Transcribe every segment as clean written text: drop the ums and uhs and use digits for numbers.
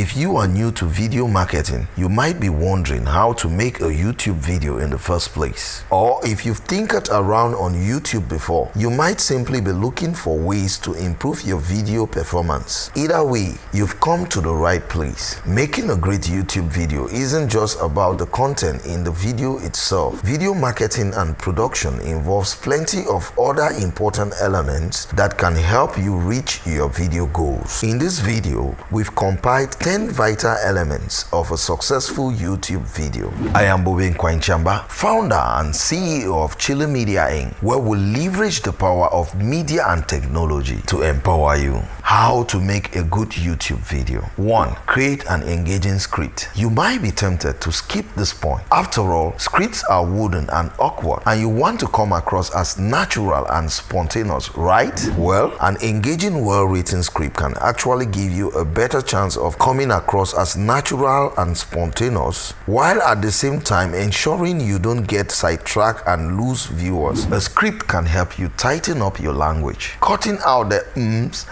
If you are new to video marketing, you might be wondering how to make a YouTube video in the first place. Or if you've tinkered around on YouTube before, you might simply be looking for ways to improve your video performance. Either way, you've come to the right place. Making a great YouTube video isn't just about the content in the video itself. Video marketing and production involves plenty of other important elements that can help you reach your video goals. In this video, we've compiled 10 vital elements of a successful YouTube video. I am Bobe Chiambah, founder and CEO of Chiambah Media Inc., where we leverage the power of media and technology to empower you. How to make a good YouTube video. 1. Create an engaging script. You might be tempted to skip this point. After all, scripts are wooden and awkward, and you want to come across as natural and spontaneous, right? Well, an engaging, well-written script can actually give you a better chance of coming across as natural and spontaneous, while at the same time ensuring you don't get sidetracked and lose viewers. A script can help you tighten up your language, cutting out the ums,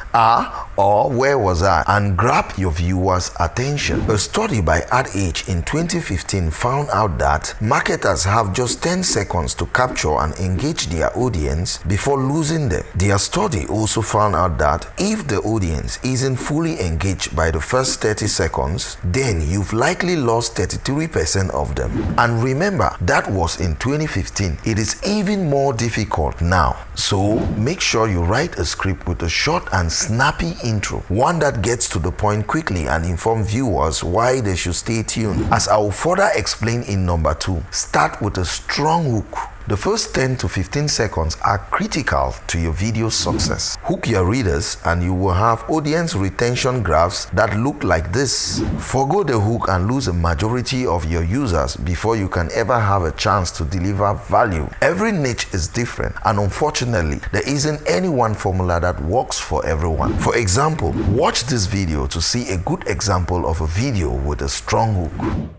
or where was I, and grab your viewers' attention. A study by Ad Age in 2015 found out that marketers have just 10 seconds to capture and engage their audience before losing them. Their study also found out that if the audience isn't fully engaged by the first 30 seconds, then you've likely lost 33% of them. And remember, that was in 2015. It is even more difficult now. So make sure you write a script with a short and snappy intro, one that gets to the point quickly and inform viewers why they should stay tuned. As I will further explain in number 2, start with a strong hook. The first 10 to 15 seconds are critical to your video's success. Hook your readers and you will have audience retention graphs that look like this. Forgo the hook and lose a majority of your users before you can ever have a chance to deliver value. Every niche is different, and unfortunately, there isn't any one formula that works for everyone. For example, watch this video to see a good example of a video with a strong hook.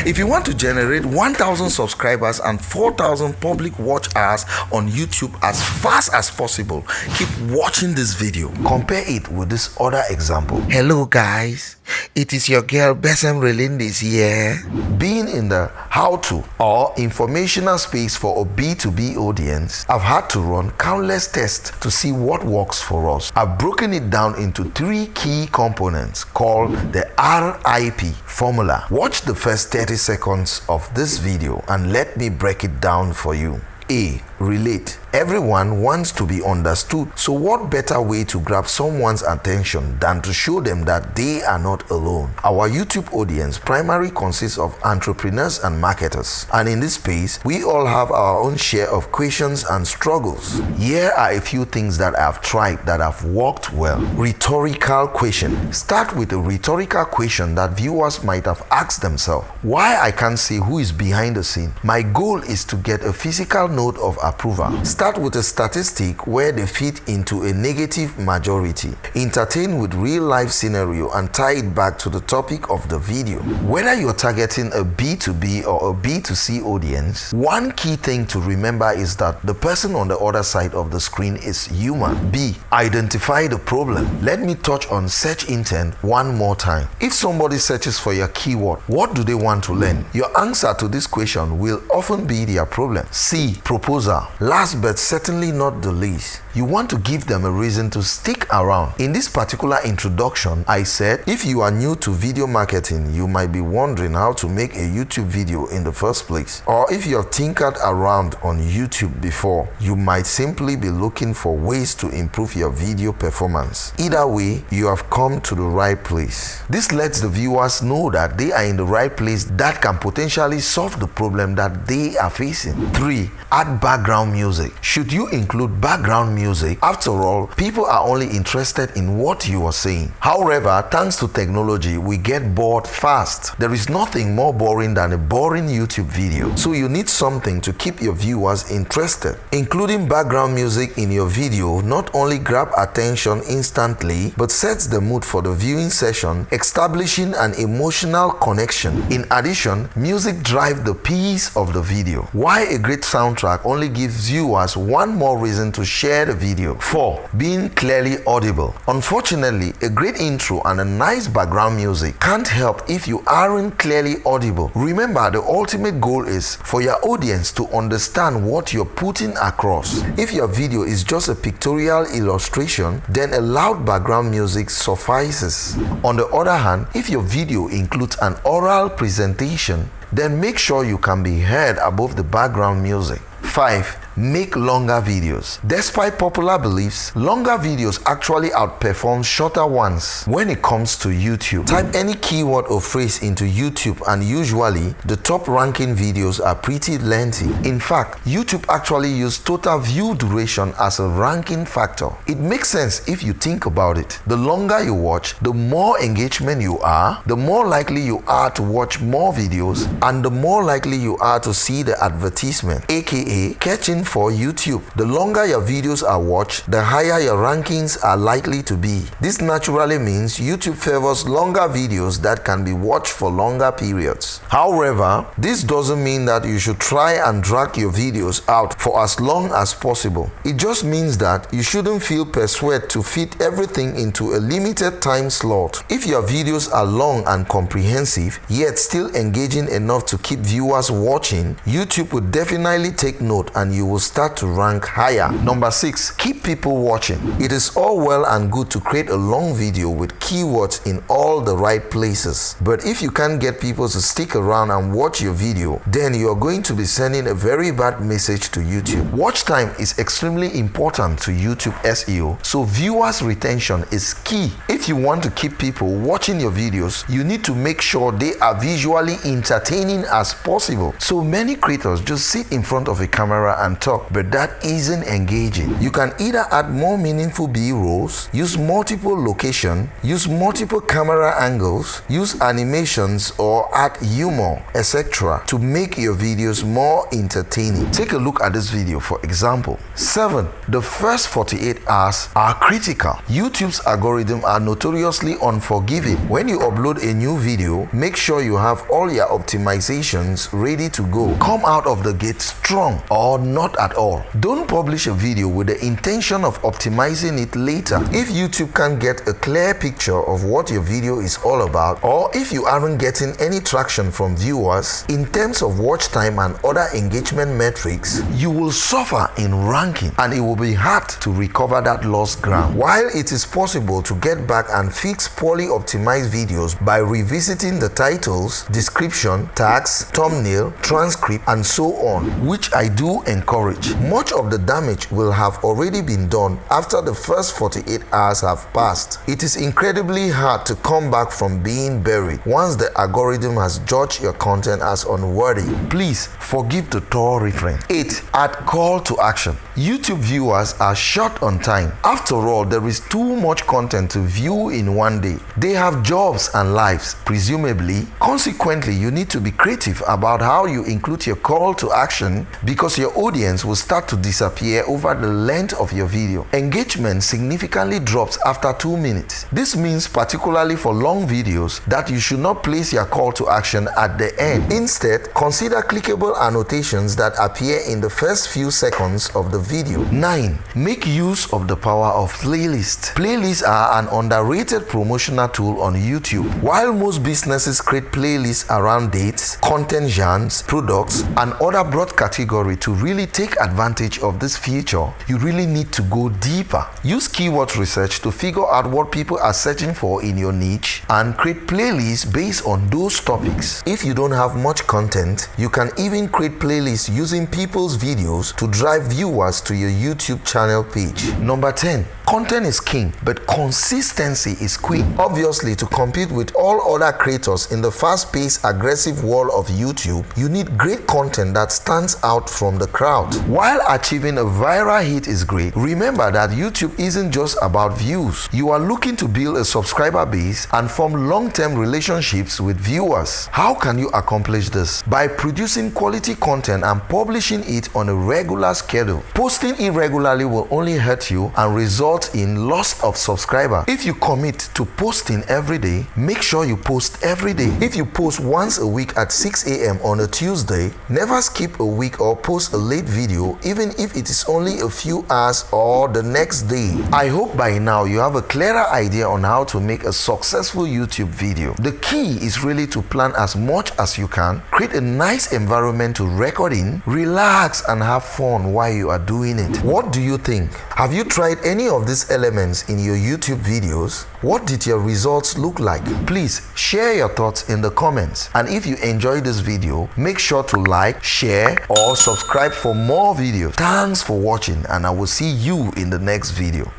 If you want to generate 1,000 subscribers and 4,000 public watch hours on YouTube as fast as possible, keep watching this video. Compare it with this other example. Hello guys, it is your girl Besem Relindis here. Being in the how-to or informational space for a B2B audience, I've had to run countless tests to see what works for us. I've broken it down into 3 key components called the RIP formula. Watch the first 30 seconds of this video and let me break it down for you. A. Relate. Everyone wants to be understood, so what better way to grab someone's attention than to show them that they are not alone? Our YouTube audience primarily consists of entrepreneurs and marketers, and in this space, we all have our own share of questions and struggles. Here are a few things that I've tried that have worked well. Rhetorical question. Start with a rhetorical question that viewers might have asked themselves. Why I can't see who is behind the scene? My goal is to get a physical note of approval. Start with a statistic where they fit into a negative majority. Entertain with real life scenario and tie it back to the topic of the video. Whether you're targeting a B2B or a B2C audience, one key thing to remember is that the person on the other side of the screen is human. B. Identify the problem. Let me touch on search intent one more time. If somebody searches for your keyword, what do they want to learn? Your answer to this question will often be their problem. C. Proposal. Last but certainly not the least, you want to give them a reason to stick around. In this particular introduction, I said if you are new to video marketing, you might be wondering how to make a YouTube video in the first place. Or if you have tinkered around on YouTube before, you might simply be looking for ways to improve your video performance. Either way, you have come to the right place. This lets the viewers know that they are in the right place that can potentially solve the problem that they are facing. 3. Add background music. Should you include background music? After all, people are only interested in what you are saying. However, thanks to technology, we get bored fast. There is nothing more boring than a boring YouTube video. So you need something to keep your viewers interested. Including background music in your video not only grab attention instantly, but sets the mood for the viewing session, establishing an emotional connection. In addition, music drives the pace of the video. Why a great soundtrack only gives viewers as one more reason to share the video. 4. Being clearly audible. Unfortunately, a great intro and a nice background music can't help if you aren't clearly audible. Remember, the ultimate goal is for your audience to understand what you're putting across. If your video is just a pictorial illustration, then a loud background music suffices. On the other hand, if your video includes an oral presentation, then make sure you can be heard above the background music. 5. Make longer videos. Despite popular beliefs, longer videos actually outperform shorter ones when it comes to YouTube. Type any keyword or phrase into YouTube and usually the top ranking videos are pretty lengthy. In fact, YouTube actually uses total view duration as a ranking factor. It makes sense if you think about it. The longer you watch, the more engagement you are, the more likely you are to watch more videos, and the more likely you are to see the advertisement, aka catching for YouTube. The longer your videos are watched, the higher your rankings are likely to be. This naturally means YouTube favors longer videos that can be watched for longer periods. However, this doesn't mean that you should try and drag your videos out for as long as possible. It just means that you shouldn't feel persuaded to fit everything into a limited time slot. If your videos are long and comprehensive, yet still engaging enough to keep viewers watching, YouTube will definitely take note and you will start to rank higher. Number 6. Keep people watching. It is all well and good to create a long video with keywords in all the right places, but if you can't get people to stick around and watch your video, then you are going to be sending a very bad message to YouTube. Watch time is extremely important to YouTube SEO, so viewers retention is key. If you want to keep people watching your videos, you need to make sure they are visually entertaining as possible. So many creators just sit in front of a camera and talk, but that isn't engaging. You can either add more meaningful B-rolls, use multiple locations, use multiple camera angles, use animations, or add humor, etc. to make your videos more entertaining. Take a look at this video for example. 7. The first 48 hours are critical. YouTube's algorithms are notoriously unforgiving. When you upload a new video, make sure you have all your optimizations ready to go. Come out of the gate strong or not at all. Don't publish a video with the intention of optimizing it later. If YouTube can't get a clear picture of what your video is all about, or if you aren't getting any traction from viewers in terms of watch time and other engagement metrics, you will suffer in ranking and it will be hard to recover that lost ground. While it is possible to get back and fix poorly optimized videos by revisiting the titles, description, tags, thumbnail, transcript, and so on, which I do encourage, much of the damage will have already been done after the first 48 hours have passed. It is incredibly hard to come back from being buried once the algorithm has judged your content as unworthy. Please forgive the tall refrain. 8. Add call to action. YouTube viewers are short on time. After all, there is too much content to view in one day. They have jobs and lives, presumably. Consequently, you need to be creative about how you include your call to action, because your audience will start to disappear over the length of your video. Engagement significantly drops after 2 minutes. This means, particularly for long videos, that you should not place your call to action at the end. Instead, consider clickable annotations that appear in the first few seconds of the video. 9. Make use of the power of playlists. Playlists are an underrated promotional tool on YouTube. While most businesses create playlists around dates, content genres, products, and other broad categories to really take advantage of this feature, you really need to go deeper. Use keyword research to figure out what people are searching for in your niche and create playlists based on those topics. If you don't have much content, you can even create playlists using people's videos to drive viewers to your YouTube channel page. Number 10. Content is king, but consistency is queen. Obviously, to compete with all other creators in the fast-paced, aggressive world of YouTube, you need great content that stands out from the crowd. While achieving a viral hit is great, remember that YouTube isn't just about views. You are looking to build a subscriber base and form long-term relationships with viewers. How can you accomplish this? By producing quality content and publishing it on a regular schedule. Posting irregularly will only hurt you and result result in loss of subscriber. If you commit to posting every day, make sure you post every day. If you post once a week at 6 a.m. on a Tuesday, never skip a week or post a late video, even if it is only a few hours or the next day. I hope by now you have a clearer idea on how to make a successful YouTube video. The key is really to plan as much as you can, create a nice environment to record in, relax and have fun while you are doing it. What do you think? Have you tried any of these elements in your YouTube videos? What did your results look like? Please share your thoughts in the comments. And if you enjoyed this video, make sure to like, share or subscribe for more videos. Thanks for watching, and I will see you in the next video.